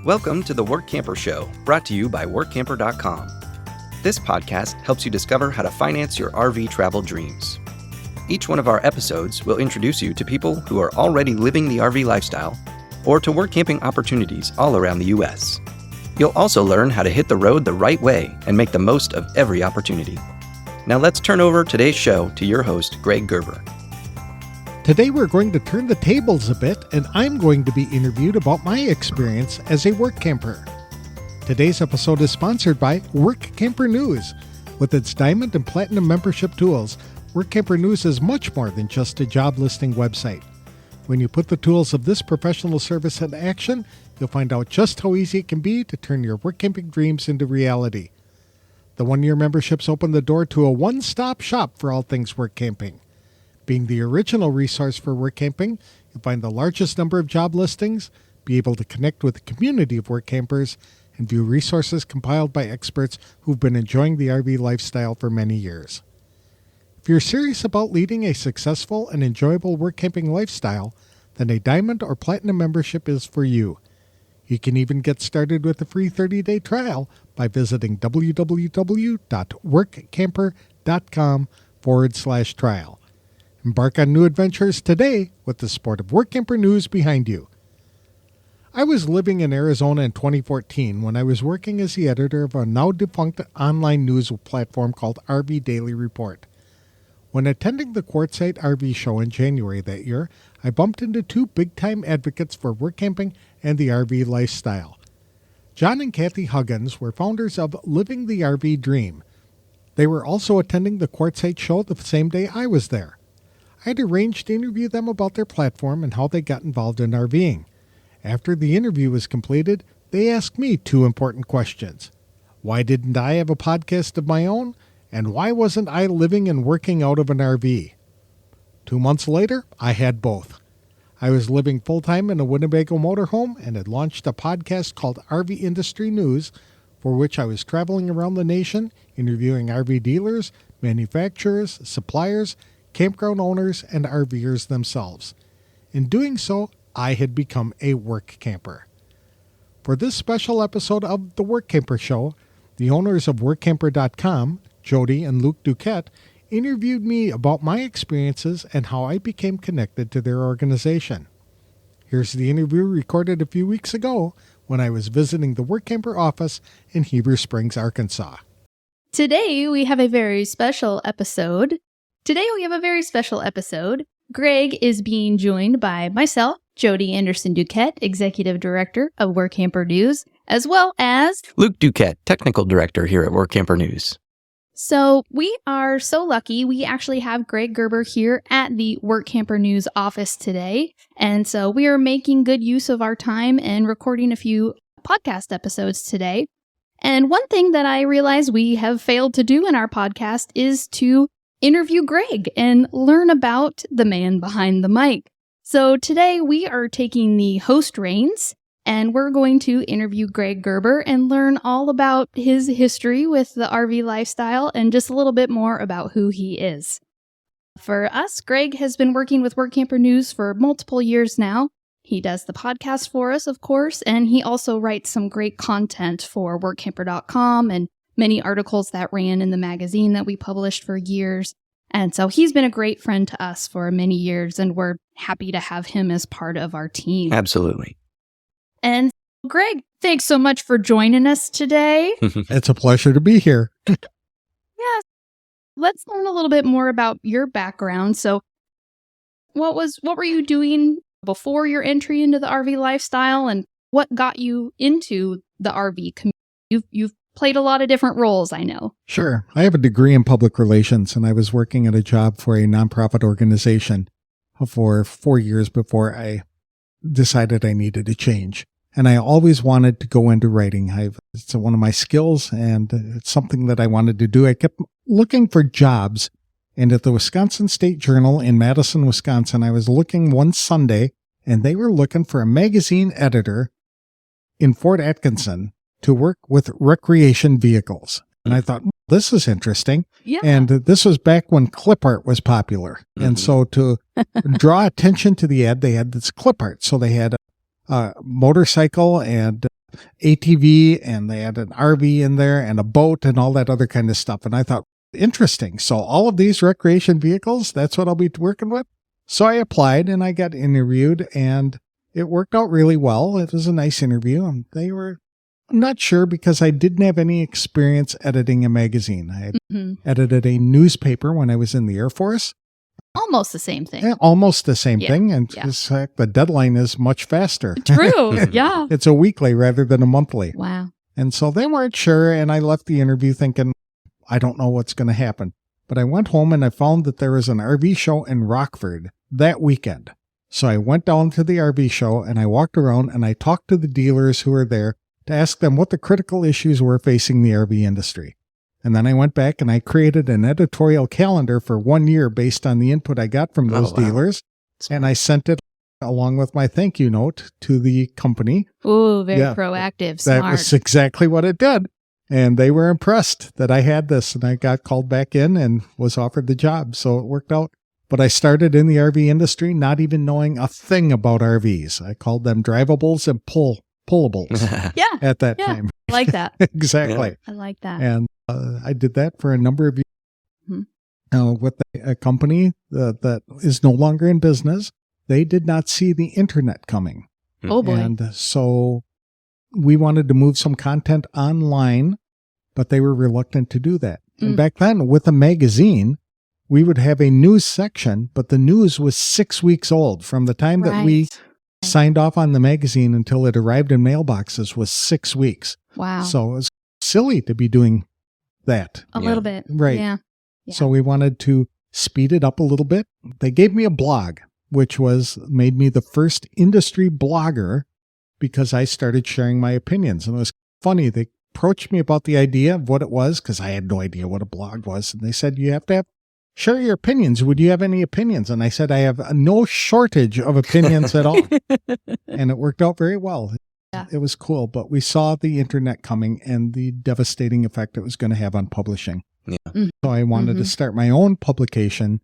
Welcome to the Workamper Show, brought to you by Workamper.com. This podcast helps you discover how to finance your RV travel dreams. Each one of our episodes will introduce you to people who are already living the RV lifestyle or to work camping opportunities all around the U.S. You'll also learn how to hit the road the right way and make the most of every opportunity. Now let's turn over today's show to your host, Greg Gerber. Today we're going to turn the tables a bit, and I'm going to be interviewed about my experience as a work camper. Today's episode is sponsored by Workamper News. With its Diamond and Platinum membership tools, Workamper News is much more than just a job listing website. When you put the tools of this professional service into action, you'll find out just how easy it can be to turn your work camping dreams into reality. The one-year memberships open the door to a one-stop shop for all things work camping. Being the original resource for work camping, you'll find the largest number of job listings, be able to connect with a community of work campers, and view resources compiled by experts who've been enjoying the RV lifestyle for many years. If you're serious about leading a successful and enjoyable work camping lifestyle, then a Diamond or Platinum membership is for you. You can even get started with a free 30-day trial by visiting www.workamper.com/trial. Embark on new adventures today with the support of Workamper News behind you. I was living in Arizona in 2014 when I was working as the editor of a now-defunct online news platform called RV Daily Report. When attending the Quartzsite RV Show in January that year, I bumped into two big-time advocates for work camping and the RV lifestyle. John and Kathy Huggins were founders of Living the RV Dream. They were also attending the Quartzsite show the same day I was there. I had arranged to interview them about their platform and how they got involved in RVing. After the interview was completed, they asked me two important questions. Why didn't I have a podcast of my own? And why wasn't I living and working out of an RV? 2 months later, I had both. I was living full-time in a Winnebago motorhome and had launched a podcast called RV Industry News, for which I was traveling around the nation, interviewing RV dealers, manufacturers, suppliers, campground owners, and RVers themselves. In doing so, I had become a work camper. For this special episode of The Workamper Show, the owners of Workamper.com, Jody and Luke Duquette, interviewed me about my experiences and how I became connected to their organization. Here's the interview recorded a few weeks ago when I was visiting the Workamper office in Heber Springs, Arkansas. Today we have a very special episode. Greg is being joined by myself, Jody Anderson Duquette, Executive Director of Workamper News, as well as Luke Duquette, Technical Director here at Workamper News. So we are so lucky. We actually have Greg Gerber here at the Workamper News office today. And so we are making good use of our time and recording a few podcast episodes today. And one thing that I realize we have failed to do in our podcast is to interview Greg and learn about the man behind the mic. So today we are taking the host reins and we're going to interview Greg Gerber and learn all about his history with the RV lifestyle and just a little bit more about who he is. For us, Greg has been working with Workamper News for multiple years now. He does the podcast for us, of course, and he also writes some great content for Workamper.com and many articles that ran in the magazine that we published for years. And so he's been a great friend to us for many years, and we're happy to have him as part of our team. Absolutely. And Greg, thanks so much for joining us today. It's a pleasure to be here. Yes. Let's learn a little bit more about your background. So what were you doing before your entry into the RV lifestyle, and what got you into the RV community? You've played a lot of different roles, I know. Sure. I have a degree in public relations, and I was working at a job for a nonprofit organization for 4 years before I decided I needed a change. And I always wanted to go into writing. It's one of my skills, and it's something that I wanted to do. I kept looking for jobs, and at the Wisconsin State Journal in Madison, Wisconsin, I was looking one Sunday, and they were looking for a magazine editor in Fort Atkinson to work with recreation vehicles. And I thought, this is interesting. Yeah. And this was back when clip art was popular. Mm-hmm. And so to draw attention to the ad, they had this clip art. So they had a motorcycle and ATV and they had an RV in there and a boat and all that other kind of stuff. And I thought, interesting. So all of these recreation vehicles, that's what I'll be working with. So I applied and I got interviewed and it worked out really well. It was a nice interview. And they were not sure because I didn't have any experience editing a magazine. I had edited a newspaper when I was in the Air Force. Almost the same thing. Yeah, almost the same thing. And Yeah. in fact, the deadline is much faster. True. Yeah. It's a weekly rather than a monthly. Wow. And so they weren't sure. And I left the interview thinking, I don't know what's going to happen. But I went home and I found that there was an RV show in Rockford that weekend. So I went down to the RV show and I walked around and I talked to the dealers who were there to ask them what the critical issues were facing the RV industry. And then I went back and I created an editorial calendar for 1 year based on the input I got from those dealers. And I sent it along with my thank you note to the company. Ooh, very proactive. Smart. That was exactly what it did. And they were impressed that I had this and I got called back in and was offered the job. So it worked out. But I started in the RV industry not even knowing a thing about RVs. I called them drivables and pullables Yeah. at that time. I like that. Exactly. Yeah. I like that. And I did that for a number of years with a company that is no longer in business. They did not see the internet coming. Oh, boy. And so we wanted to move some content online, but they were reluctant to do that. And back then, with a magazine, we would have a news section, but the news was 6 weeks old. From the time that we signed off on the magazine until it arrived in mailboxes was 6 weeks. Wow. So it was silly to be doing that. A little bit. Right. Yeah. So we wanted to speed it up a little bit. They gave me a blog, which made me the first industry blogger because I started sharing my opinions. And it was funny. They approached me about the idea of what it was because I had no idea what a blog was. And they said, you have to share your opinions. Would you have any opinions? And I said, I have no shortage of opinions at all. And it worked out very well. Yeah. It was cool, but we saw the internet coming and the devastating effect it was going to have on publishing. Yeah. So I wanted to start my own publication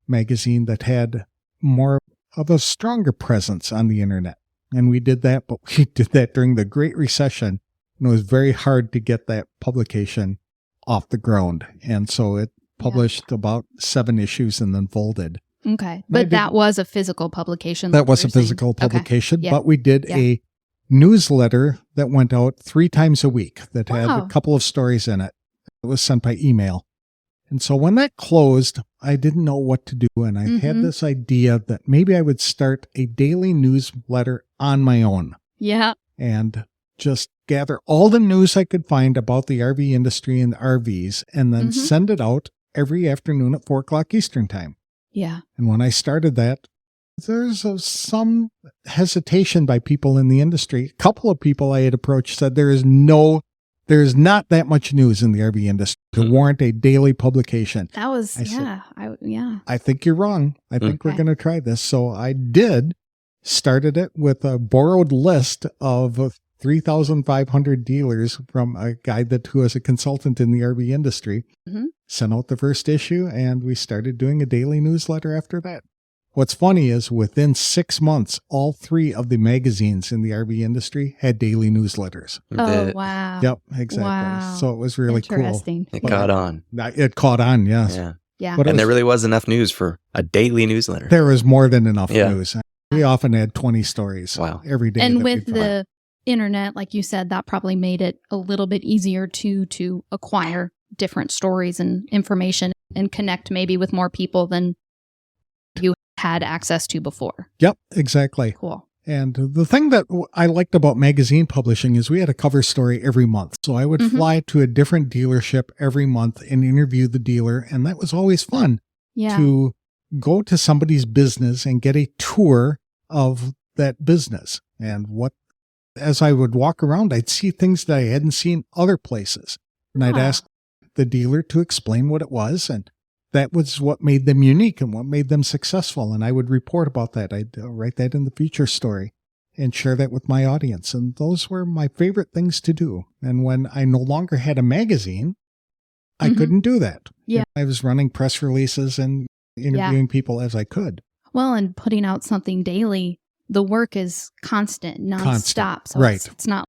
magazine that had more of a stronger presence on the internet. And we did that, but we did that during the Great Recession. And it was very hard to get that publication off the ground. And so it published about 7 issues and then folded. Okay. But that was a physical publication. That was a physical publication, but we did a newsletter that went out 3 times a week that had a couple of stories in it. It was sent by email. And so when that closed, I didn't know what to do. And I had this idea that maybe I would start a daily newsletter on my own. Yeah. And just gather all the news I could find about the RV industry and RVs and then send it out every afternoon at 4 o'clock Eastern time. Yeah. And when I started that, there's some hesitation by people in the industry. A couple of people I had approached said there is not that much news in the RV industry to warrant a daily publication. That was, said, I think you're wrong. I think we're going to try this. So I started it with a borrowed list of 3,500 dealers from a guy who was a consultant in the RV industry. Sent out the first issue and we started doing a daily newsletter after that. What's funny is within 6 months, all 3 of the magazines in the RV industry had daily newsletters. Oh, wow. Yep, exactly. Wow. So it was really cool. It caught on. It caught on, yes. Yeah. And there really was enough news for a daily newsletter. There was more than enough news. We often had 20 stories every day. And with the internet, like you said, that probably made it a little bit easier to acquire different stories and information and connect maybe with more people than you had access to before. Yep, exactly. Cool. And the thing that I liked about magazine publishing is we had a cover story every month. So I would fly to a different dealership every month and interview the dealer. And that was always fun to go to somebody's business and get a tour of that business. And as I would walk around, I'd see things that I hadn't seen other places. And I'd ask the dealer to explain what it was. And that was what made them unique and what made them successful. And I would report about that. I'd write that in the feature story and share that with my audience. And those were my favorite things to do. And when I no longer had a magazine, I couldn't do that. Yeah. I was running press releases and interviewing people as I could. Well, and putting out something daily, the work is constant, nonstop. So it's not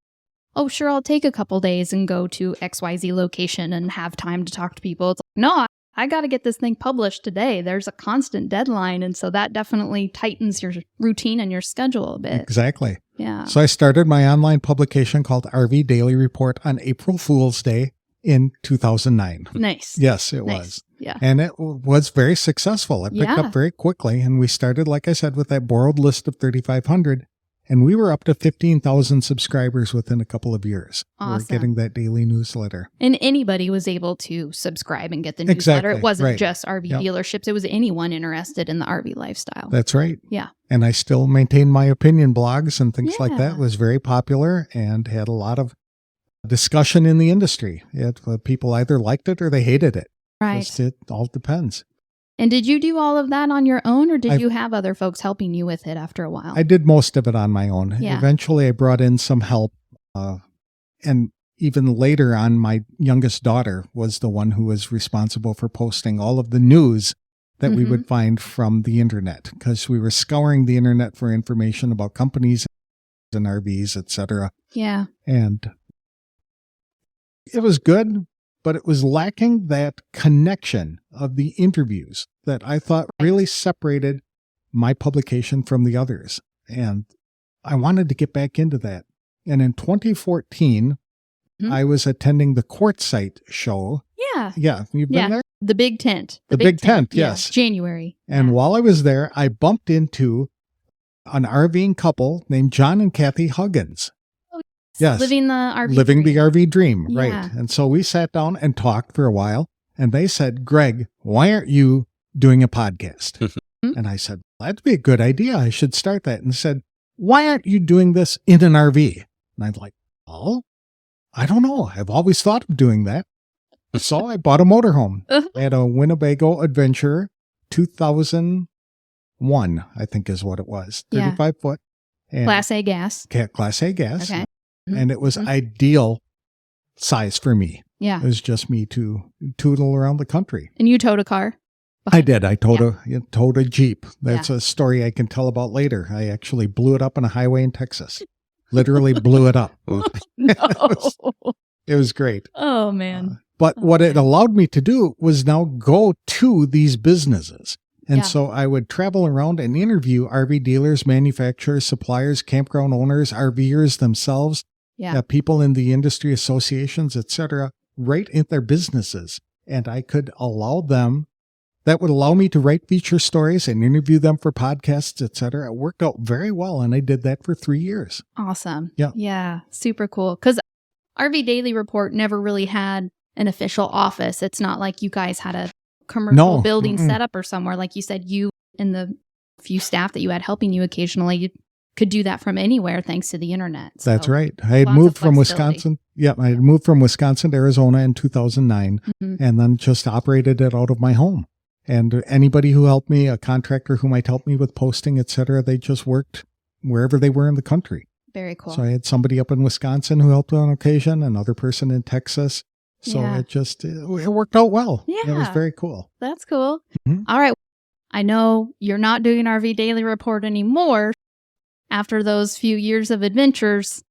oh, sure, I'll take a couple days and go to XYZ location and have time to talk to people. It's like, no, I got to get this thing published today. There's a constant deadline. And so that definitely tightens your routine and your schedule a bit. Exactly. Yeah. So I started my online publication called RV Daily Report on April Fool's Day in 2009. Nice. Yes, it Nice. was. Yeah. And it was very successful. It picked up very quickly. And we started, like I said, with that borrowed list of 3,500. And we were up to 15,000 subscribers within a couple of years. Awesome. We're getting that daily newsletter. And anybody was able to subscribe and get the newsletter. It wasn't right. just RV dealerships. It was anyone interested in the RV lifestyle. That's right. Yeah. And I still maintain my opinion blogs and things like that. Yeah. It was very popular and had a lot of discussion in the industry. People either liked it or they hated it. Right. Just, it all depends. And did you do all of that on your own, or did you have other folks helping you with it after a while? I did most of it on my own. Yeah. Eventually, I brought in some help. And even later on, my youngest daughter was the one who was responsible for posting all of the news that we would find from the internet, because we were scouring the internet for information about companies and RVs, etc. Yeah. And it was good, but it was lacking that connection of the interviews that I thought really separated my publication from the others. And I wanted to get back into that. And in 2014, I was attending the Quartzsite show. Yeah. Yeah. You've been there? The big tent. The big tent, yes. January. And while I was there, I bumped into an RVing couple named John and Kathy Huggins. Yes. Living the RV Living dream. the RV dream, Yeah. right. And so we sat down and talked for a while, and they said, Greg, why aren't you doing a podcast? And I said, that'd be a good idea. I should start that. And said, why aren't you doing this in an RV? And I'm like, oh, I don't know. I've always thought of doing that. So I bought a motorhome. I had a Winnebago Adventure 2001, I think is what it was. 35 foot. And Class A gas. Class A gas. Okay. And it was ideal size for me. Yeah. It was just me to tootle around the country. And you towed a car? I did. I towed a Jeep. That's a story I can tell about later. I actually blew it up on a highway in Texas. Literally blew it up. No. It was great. Oh, man. But what it allowed me to do was now go to these businesses. And so I would travel around and interview RV dealers, manufacturers, suppliers, campground owners, RVers themselves, people in the industry associations, etc., right in their businesses. And I could allow them, that would allow me to write feature stories and interview them for podcasts, etc. It worked out very well. And I did that for 3 years. Awesome. Yeah. Yeah. Super cool. Because RV Daily Report never really had an official office. It's not like you guys had a commercial building set up or somewhere. Like you said, you and the few staff that you had helping you occasionally, you could do that from anywhere thanks to the internet. So that's right. I had moved from Wisconsin. Yeah, I had moved from Wisconsin to Arizona in 2009 and then just operated it out of my home. And anybody who helped me, a contractor who might help me with posting, etc., they just worked wherever they were in the country. Very cool. So I had somebody up in Wisconsin who helped on occasion, another person in Texas. So it worked out well. Yeah. It was very cool. That's cool. All right. I know you're not doing RV Daily Report anymore after those few years of adventures.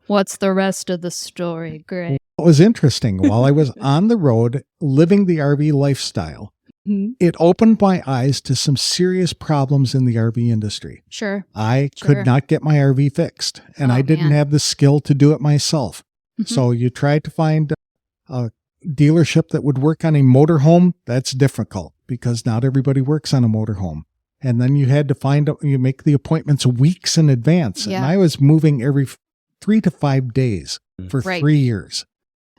What's the rest of the story, Greg? It was interesting. While I was on the road living the RV lifestyle, it opened my eyes to some serious problems in the RV industry. Sure. I could not get my RV fixed, and I didn't have the skill to do it myself. So you tried to find a dealership that would work on a motorhome. That's difficult because not everybody works on a motorhome. And then you had to you make the appointments weeks in advance. Yeah. And I was moving every 3 to 5 days for 3 years.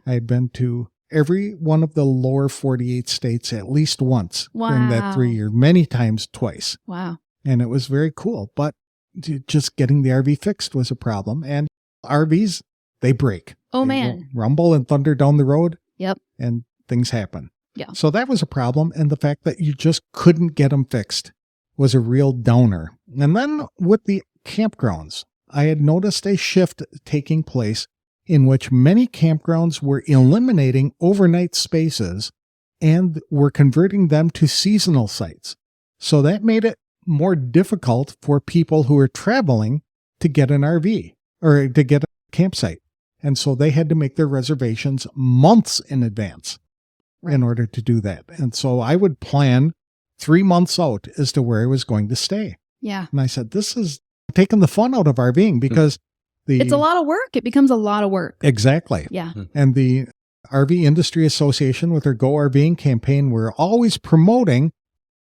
I had been to every one of the lower 48 states at least once during that 3 years, many times twice. Wow. And it was very cool. But just getting the RV fixed was a problem. And RVs, they break. Oh, They man. rumble and thunder down the road. Yep. And things happen. Yeah. So that was a problem. And the fact that you just couldn't get them fixed was a real downer. And then with the campgrounds, I had noticed a shift taking place in which many campgrounds were eliminating overnight spaces and were converting them to seasonal sites. So that made it more difficult for people who are traveling to get an RV or to get a campsite. And so they had to make their reservations months in advance in order to do that. And so I would plan 3 months out as to where I was going to stay. Yeah. And I said, this is taking the fun out of RVing because it's a lot of work. It becomes a lot of work. Exactly. Yeah. And the RV Industry Association with their Go RVing campaign were always promoting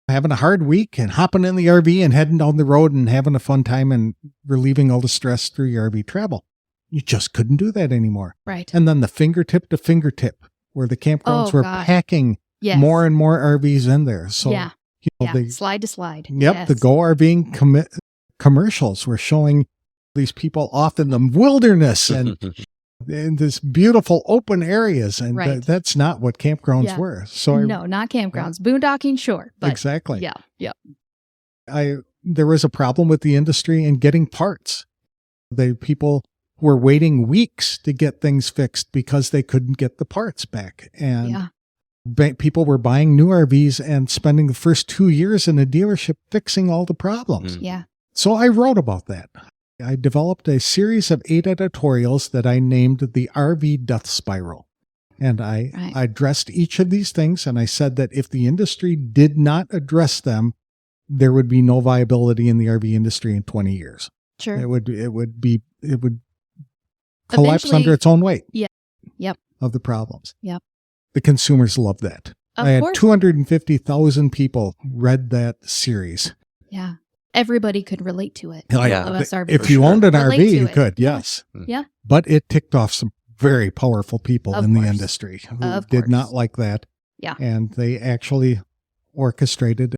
having a hard week and hopping in the RV and heading down the road and having a fun time and relieving all the stress through your RV travel. You just couldn't do that anymore. Right. And then the fingertip to fingertip where the campgrounds were packing more and more RVs in there. So, slide to slide. Yep. Yes. The Go RVing commercials were showing these people off in the wilderness and in this beautiful open areas. And that's not what campgrounds were. So no, not campgrounds. Boondocking, sure. But exactly. Yeah. Yeah. There was a problem with the industry in getting parts. People were waiting weeks to get things fixed because they couldn't get the parts back. And people were buying new RVs and spending the first 2 years in a dealership fixing all the problems. Yeah. So I wrote about that. I developed a series of 8 editorials that I named the RV Death Spiral. And I addressed each of these things, and I said that if the industry did not address them, there would be no viability in the RV industry in 20 years. Sure. It would collapse under its own weight. Yeah. Yep. Of the problems. Yep. The consumers loved that. Of I had course. 250,000 people read that series. Yeah. Everybody could relate to it. If you owned an RV, you could, yes. Yeah. But it ticked off some very powerful people in the industry who did not like that. Yeah. And they actually orchestrated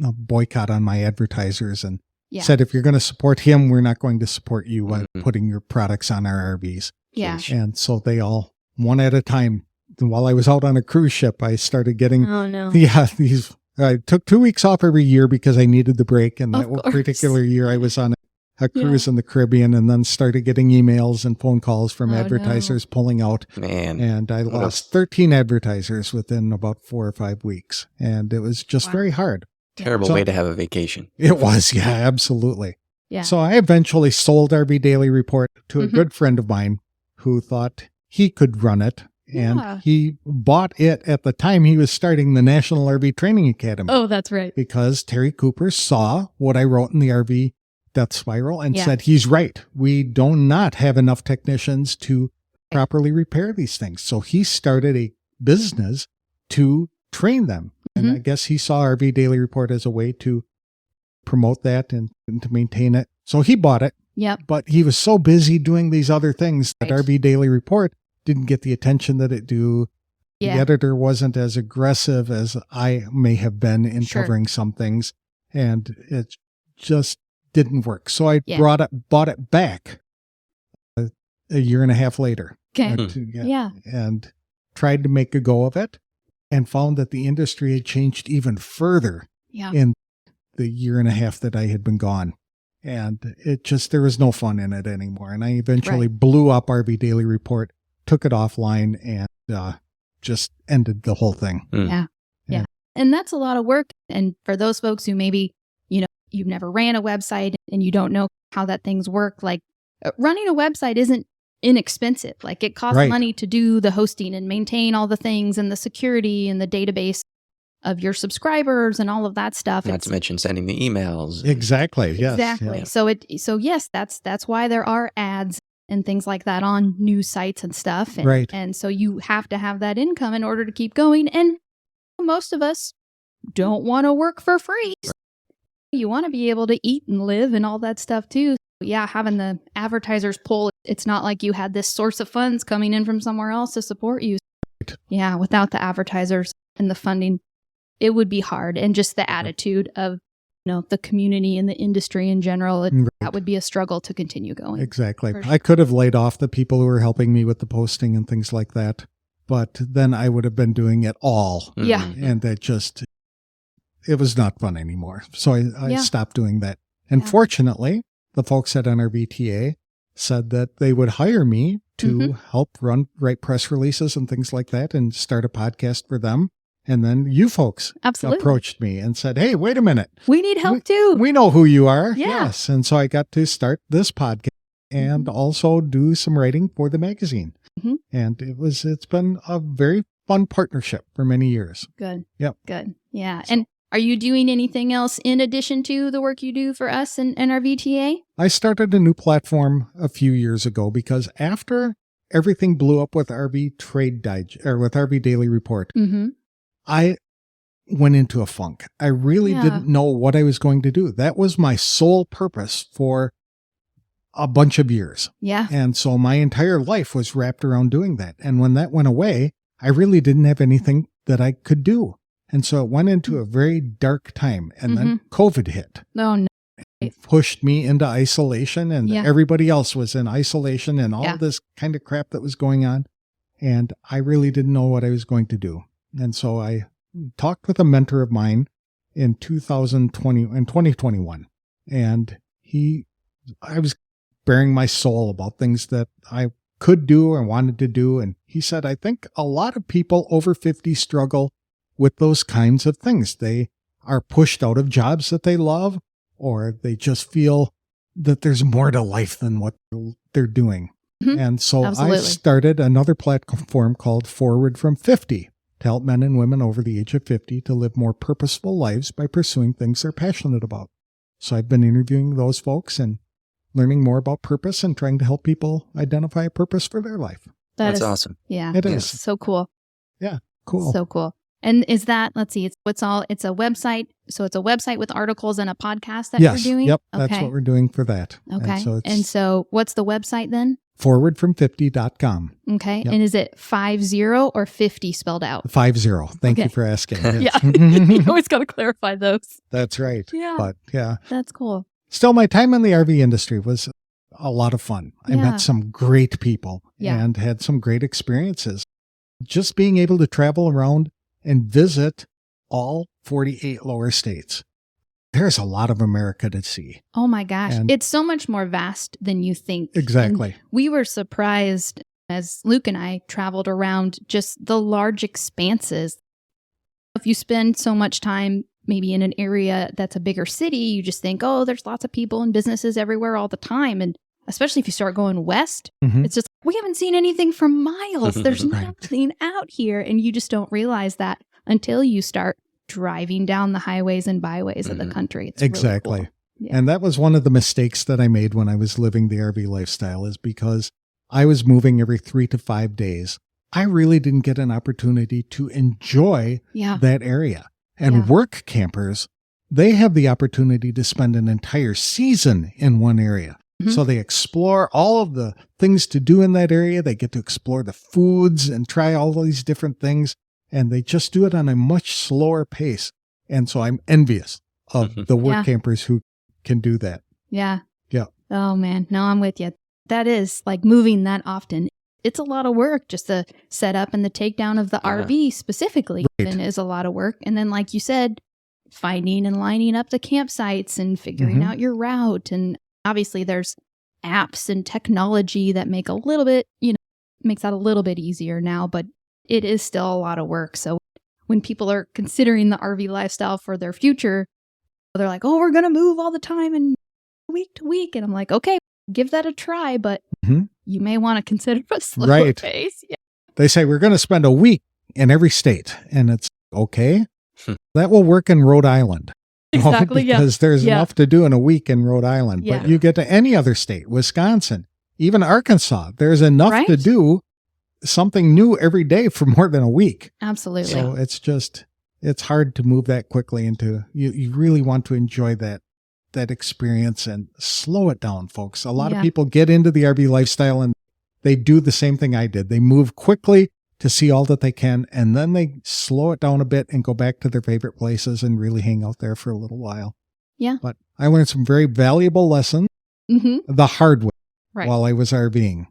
a boycott on my advertisers and said, if you're going to support him, we're not going to support you by putting your products on our RVs. Yeah. And so they all, one at a time, while I was out on a cruise ship, I started getting, I took 2 weeks off every year because I needed the break. And that particular year I was on a cruise in the Caribbean and then started getting emails and phone calls from advertisers pulling out. Man. And I lost 13 advertisers within about 4 or 5 weeks. And it was just very hard. Terrible way to have a vacation. It was. Yeah, absolutely. Yeah. So I eventually sold RV Daily Report to a good friend of mine who thought he could run it. And he bought it at the time he was starting the National RV Training Academy. Oh, that's right. Because Terry Cooper saw what I wrote in the RV Death Spiral and said, he's right. We do not have enough technicians to properly repair these things. So he started a business to train them. And I guess he saw RV Daily Report as a way to promote that and to maintain it. So he bought it. Yep. But he was so busy doing these other things that RV Daily Report didn't get the attention that it do. Yeah. The editor wasn't as aggressive as I may have been in covering some things. And it just didn't work. So I bought it back a year and a half later. Okay. And tried to make a go of it and found that the industry had changed even further in the year and a half that I had been gone. And there was no fun in it anymore. And I eventually blew up RV Daily Report, took it offline, and just ended the whole thing. Yeah. And that's a lot of work. And for those folks who maybe, you've never ran a website and you don't know how that things work, like running a website isn't inexpensive. Like it costs money to do the hosting and maintain all the things and the security and the database of your subscribers and all of that stuff. Not to mention sending the emails. Exactly. Yes. Exactly. Yeah. So yes, that's why there are ads and things like that on news sites and stuff. And, right. And so you have to have that income in order to keep going. And most of us don't want to work for free. Right. You want to be able to eat and live and all that stuff too. Yeah, having the advertisers pull, it's not like you had this source of funds coming in from somewhere else to support you. Right. Yeah, without the advertisers and the funding, it would be hard. And just the attitude of, the community and the industry in general, that would be a struggle to continue going. Exactly. Sure. I could have laid off the people who were helping me with the posting and things like that, but then I would have been doing it all. Yeah. And it was not fun anymore. So I stopped doing that. And fortunately, the folks at NRVTA said that they would hire me to help write press releases and things like that and start a podcast for them. And then you folks approached me and said, hey, wait a minute. We need help too. We know who you are. Yeah. Yes. And so I got to start this podcast. and also do some writing for the magazine. Mhm. And it's been a very fun partnership for many years. Good. Yep. Good. Yeah. And are you doing anything else in addition to the work you do for us and our VTA? I started a new platform a few years ago because after everything blew up with RV Trade Digest or with RV Daily Report, Mm-hmm. I went into a funk. I really didn't know what I was going to do. That was my sole purpose for a bunch of years. Yeah. And so my entire life was wrapped around doing that. And when that went away, I really didn't have anything that I could do. And so it went into a very dark time. And then COVID hit. Oh, no. It pushed me into isolation, and everybody else was in isolation and all this kind of crap that was going on. And I really didn't know what I was going to do. And so I talked with a mentor of mine in 2021. And I was bearing my soul about things that I could do or wanted to do. And he said, I think a lot of people over 50 struggle with those kinds of things. They are pushed out of jobs that they love, or they just feel that there's more to life than what they're doing. Mm-hmm. And so I started another platform called Forward from 50 to help men and women over the age of 50 to live more purposeful lives by pursuing things they're passionate about. So I've been interviewing those folks and learning more about purpose and trying to help people identify a purpose for their life. That's awesome. Yeah. It is. So cool. Yeah. Cool. So cool. And is that, let's see, it's a website. So it's a website with articles and a podcast that you're doing? Yep. That's what we're doing for that. Okay. And so what's the website then? Forwardfrom50.com. Okay. Yep. And is it 50 or 50 spelled out? 50. Thank you for asking. Yeah. You always got to clarify those. That's right. Yeah. But yeah. That's cool. Still, my time in the RV industry was a lot of fun. I met some great people and had some great experiences. Just being able to travel around and visit all 48 lower states. There's a lot of America to see. Oh my gosh. It's so much more vast than you think. Exactly. And we were surprised as Luke and I traveled around just the large expanses. If you spend so much time maybe in an area that's a bigger city, you just think, oh, there's lots of people and businesses everywhere all the time. And especially if you start going west, it's just, we haven't seen anything for miles. There's nothing out here. And you just don't realize that until you start driving down the highways and byways of the country. It's exactly. Really cool. Yeah. And that was one of the mistakes that I made when I was living the RV lifestyle, is because I was moving every 3 to 5 days. I really didn't get an opportunity to enjoy that area. And work campers, they have the opportunity to spend an entire season in one area. So they explore all of the things to do in that area. They get to explore the foods and try all these different things. And they just do it on a much slower pace. And so I'm envious of the work campers who can do that. Yeah. Yeah. Oh, man. No, I'm with you. That is like moving that often. It's a lot of work just to set up, and the takedown of the RV specifically is a lot of work. And then, like you said, finding and lining up the campsites and figuring out your route. And obviously there's apps and technology that make a little bit, makes that a little bit easier now, but it is still a lot of work. So when people are considering the RV lifestyle for their future, they're like, oh, we're going to move all the time and week to week. And I'm like, okay, give that a try, but you may want to consider a slower pace. Yeah. They say we're going to spend a week in every state, and it's okay. That will work in Rhode Island. Exactly. Because there's enough to do in a week in Rhode Island. But you get to any other state, Wisconsin, even Arkansas, there's enough to do something new every day for more than a week. Absolutely. So it's hard to move that quickly into, you really want to enjoy that experience and slow it down, folks. A lot of people get into the RV lifestyle and they do the same thing I did. They move quickly to see all that they can, and then they slow it down a bit and go back to their favorite places and really hang out there for a little while. Yeah. But I learned some very valuable lessons the hard way while I was RVing.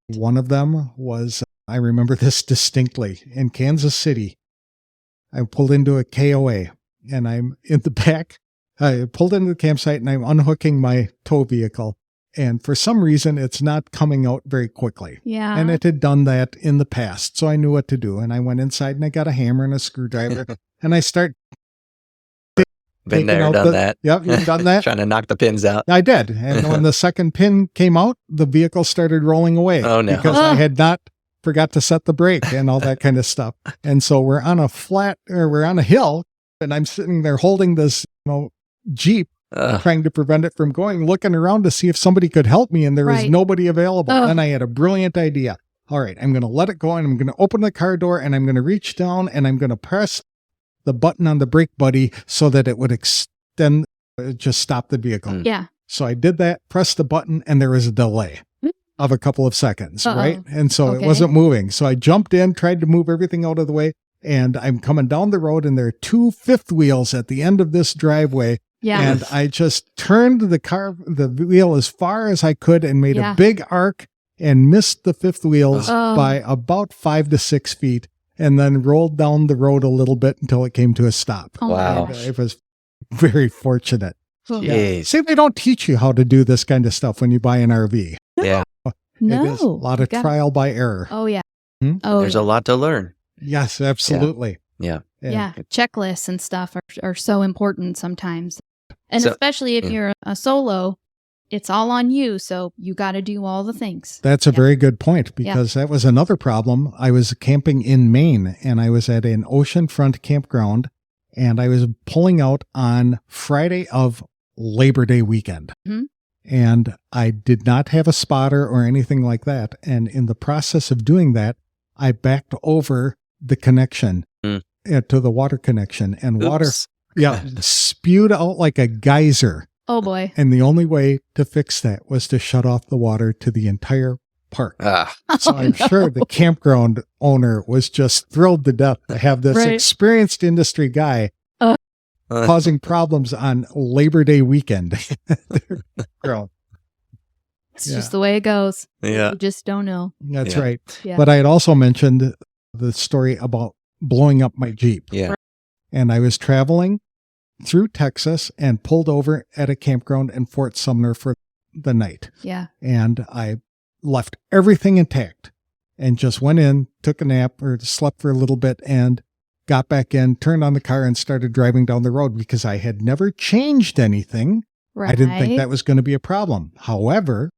One of them was, I remember this distinctly, in Kansas City. I pulled into a KOA, and I'm in the back. I pulled into the campsite, and I'm unhooking my tow vehicle. And for some reason, it's not coming out very quickly. Yeah. And it had done that in the past, so I knew what to do. And I went inside, and I got a hammer and a screwdriver, and I start Been taking there, out done that. Yep, you've done that. Trying to knock the pins out. I did. And when the second pin came out, the vehicle started rolling away. Oh, no. Because I had not forgot to set the brake and all that kind of stuff. And so we're on a hill, and I'm sitting there holding this, Jeep, trying to prevent it from going, looking around to see if somebody could help me, and there was nobody available. And I had a brilliant idea. All right, I'm going to let it go, and I'm going to open the car door, and I'm going to reach down, and I'm going to press the button on the brake buddy so that it would extend, just stop the vehicle. Yeah. So I did that, pressed the button, and there was a delay of a couple of seconds, right? And so it wasn't moving. So I jumped in, tried to move everything out of the way, and I'm coming down the road, and there are 2 fifth wheels at the end of this driveway. Yeah. And I just turned the wheel as far as I could and made a big arc and missed the fifth wheels by about 5 to 6 feet, and then rolled down the road a little bit until it came to a stop. Oh, wow. It was very fortunate. Jeez. See, they don't teach you how to do this kind of stuff when you buy an RV. Yeah. No. It is a lot of trial by error. Oh, yeah. Oh, There's a lot to learn. Yes, absolutely. Yeah. Yeah. Checklists and stuff are so important sometimes. And especially if you're a solo, it's all on you. So you got to do all the things. That's a very good point, because that was another problem. I was camping in Maine, and I was at an oceanfront campground, and I was pulling out on Friday of Labor Day weekend. Mm-hmm. And I did not have a spotter or anything like that. And in the process of doing that, I backed over the connection to the water connection, and water spewed out like a geyser. Oh, boy. And the only way to fix that was to shut off the water to the entire park. So I'm sure the campground owner was just thrilled to death to have this experienced industry guy causing problems on Labor Day weekend. It's just the way it goes. Yeah. You just don't know. That's right. Yeah. But I had also mentioned the story about blowing up my Jeep. Yeah. And I was traveling through Texas and pulled over at a campground in Fort Sumner for the night. Yeah. And I left everything intact and just went in, took a nap or slept for a little bit, and got back in, turned on the car, and started driving down the road because I had never changed anything. Right. I didn't think that was going to be a problem. However,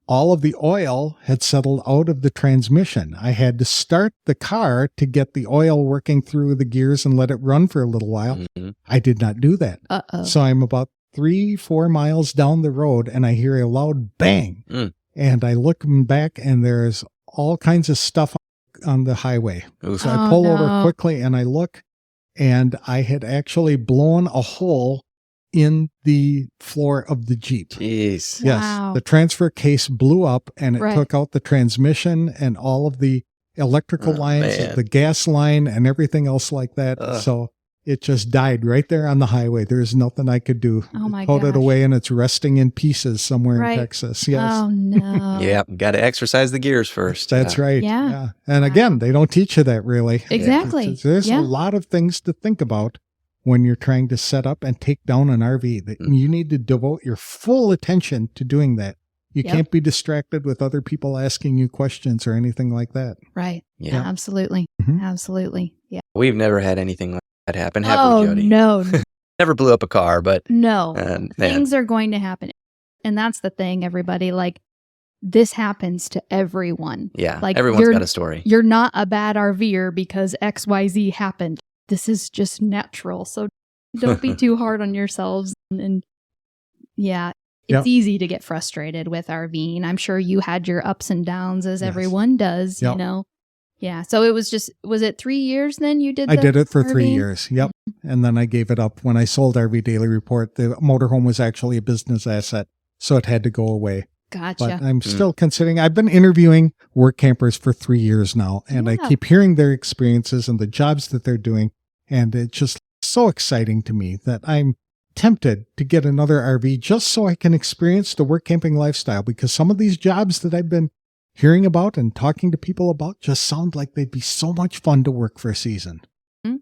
all of the oil had settled out of the transmission. I had to start the car to get the oil working through the gears and let it run for a little while. Mm-hmm. I did not do that. So I'm about 3-4 miles down the road, and I hear a loud bang. And I look back, and there's all kinds of stuff on the highway. So I pull over quickly, and I look, and I had actually blown a hole in the floor of the Jeep. Jeez. Yes. Wow. The transfer case blew up, and it took out the transmission and all of the electrical lines, the gas line, and everything else like that. So it just died right there on the highway. There's nothing I could do. Oh my Pulled gosh. it away, and it's resting in pieces somewhere in Texas. Yes. Oh no. Yeah. Got to exercise the gears first. That's right. Yeah. And again, they don't teach you that really. Exactly. There's a lot of things to think about when you're trying to set up and take down an RV. That you need to devote your full attention to doing that. You can't be distracted with other people asking you questions or anything like that. Right. Yeah. Absolutely. Mm-hmm. Absolutely. Yeah. We've never had anything like that happen, have we, Jody? No. Never blew up a car, but No. Things are going to happen. And that's the thing, everybody. Like, this happens to everyone. yeah, Like, everyone's got a story. You're not a bad RVer because XYZ happened. This is just natural. So don't be too hard on yourselves. And it's easy to get frustrated with RVing. I'm sure you had your ups and downs as everyone does, you know. Yeah. So it was it 3 years then you did I did it for RV? 3 years. Yep. And then I gave it up when I sold RV Daily Report. The motorhome was actually a business asset, so it had to go away. Gotcha. But I'm still considering. I've been interviewing work campers for 3 years now, and I keep hearing their experiences and the jobs that they're doing. And it's just so exciting to me that I'm tempted to get another RV just so I can experience the work camping lifestyle, because some of these jobs that I've been hearing about and talking to people about just sound like they'd be so much fun to work for a season.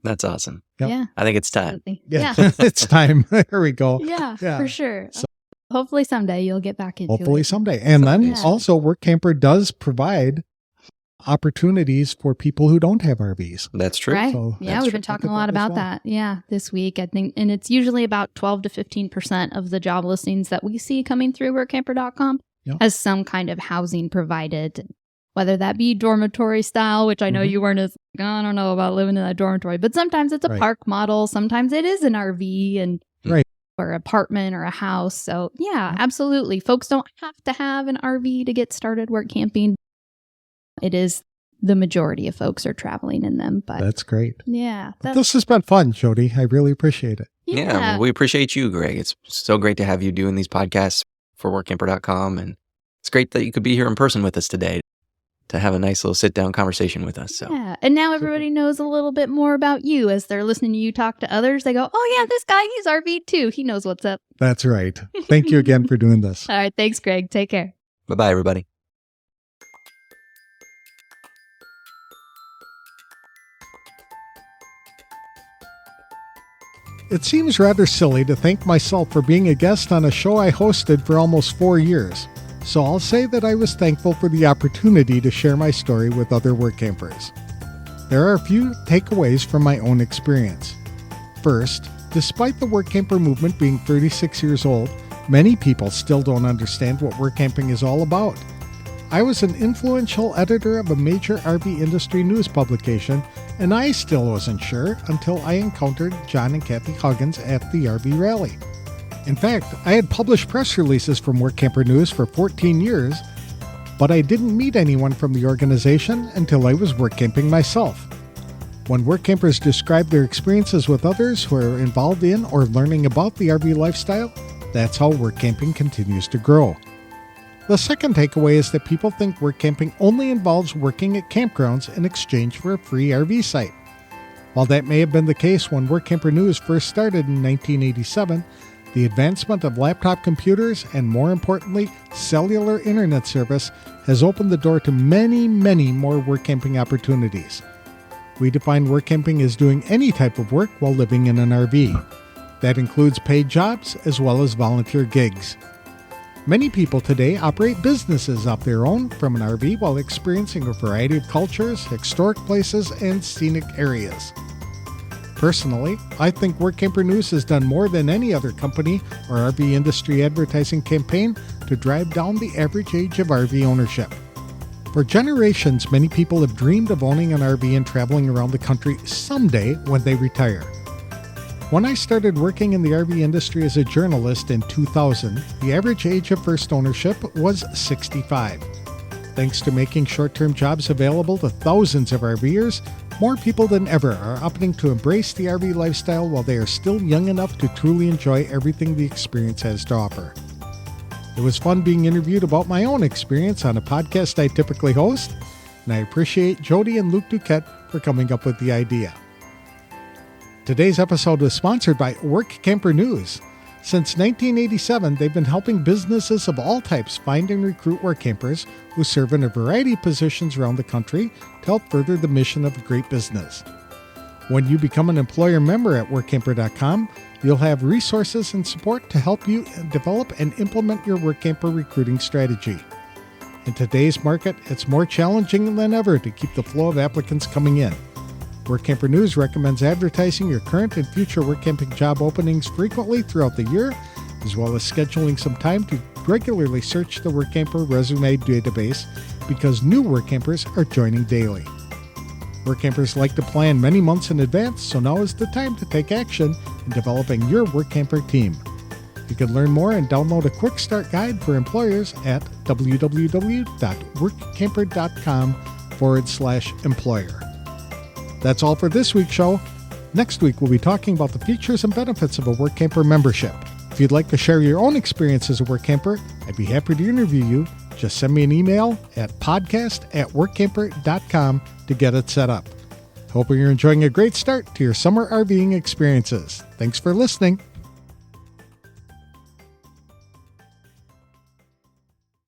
That's awesome. Yep. Yeah. I think it's time. Yeah. It's time. There we go. Yeah, for sure. So, hopefully someday you'll get back into it. hopefully someday. And then also Workamper does provide opportunities for people who don't have RVs. That's true. Right. So Yeah, that's we've been true. talking a lot about that. Yeah, this week, I think. And it's usually about 12 to 15% of the job listings that we see coming through workamper.com Yeah. has some kind of housing provided, whether that be dormitory style, which I know you weren't as, I don't know about living in a dormitory, but sometimes it's a Right. park model. Sometimes it is an RV and Right. or apartment or a house. So yeah, absolutely. Folks don't have to have an RV to get started work camping. It is the majority of folks are traveling in them, but That's great. yeah, This has been fun, Jody. I really appreciate it. Yeah, well, we appreciate you, Greg. It's so great to have you doing these podcasts for Workamper.com. And it's great that you could be here in person with us today to have a nice little sit-down conversation with us. So Yeah, and now everybody knows a little bit more about you as they're listening to you talk to others. They go, oh yeah, this guy, he's RV too. He knows what's up. That's right. Thank you again for doing this. All right, thanks, Greg. Take care. bye-bye, everybody. It seems rather silly to thank myself for being a guest on a show I hosted for almost 4 years, so I'll say that I was thankful for the opportunity to share my story with other work campers. There are a few takeaways from my own experience. First, despite the work camper movement being 36 years old, many people still don't understand what work camping is all about. I was an influential editor of a major RV industry news publication, and I still wasn't sure until I encountered John and Kathy Huggins at the RV Rally. In fact, I had published press releases from Workamper News for 14 years, but I didn't meet anyone from the organization until I was work camping myself. When work campers describe their experiences with others who are involved in or learning about the RV lifestyle, that's how work camping continues to grow. The second takeaway is that people think work camping only involves working at campgrounds in exchange for a free RV site. While that may have been the case when Workamper News first started in 1987, the advancement of laptop computers and, more importantly, cellular internet service has opened the door to many, many more work camping opportunities. We define work camping as doing any type of work while living in an RV. That includes paid jobs as well as volunteer gigs. Many people today operate businesses of their own from an RV while experiencing a variety of cultures, historic places, and scenic areas. Personally, I think Workamper News has done more than any other company or RV industry advertising campaign to drive down the average age of RV ownership. For generations, many people have dreamed of owning an RV and traveling around the country someday when they retire. When I started working in the RV industry as a journalist in 2000, the average age of first ownership was 65. Thanks to making short-term jobs available to thousands of RVers, more people than ever are opting to embrace the RV lifestyle while they are still young enough to truly enjoy everything the experience has to offer. It was fun being interviewed about my own experience on a podcast I typically host, and I appreciate Jody and Luke Duquette for coming up with the idea. Today's episode was sponsored by Workamper News. Since 1987, they've been helping businesses of all types find and recruit work campers who serve in a variety of positions around the country to help further the mission of a great business. When you become an employer member at workamper.com, you'll have resources and support to help you develop and implement your work camper recruiting strategy. In today's market, it's more challenging than ever to keep the flow of applicants coming in. Workamper News recommends advertising your current and future work camping job openings frequently throughout the year, as well as scheduling some time to regularly search the Workamper resume database because new work campers are joining daily. Work campers like to plan many months in advance, so now is the time to take action in developing your work camper team. You can learn more and download a quick start guide for employers at www.workamper.com/employer. That's all for this week's show. Next week, we'll be talking about the features and benefits of a work camper membership. If you'd like to share your own experience as a work camper, I'd be happy to interview you. Just send me an email at podcast@workamper.com to get it set up. Hope you're enjoying a great start to your summer RVing experiences. Thanks for listening.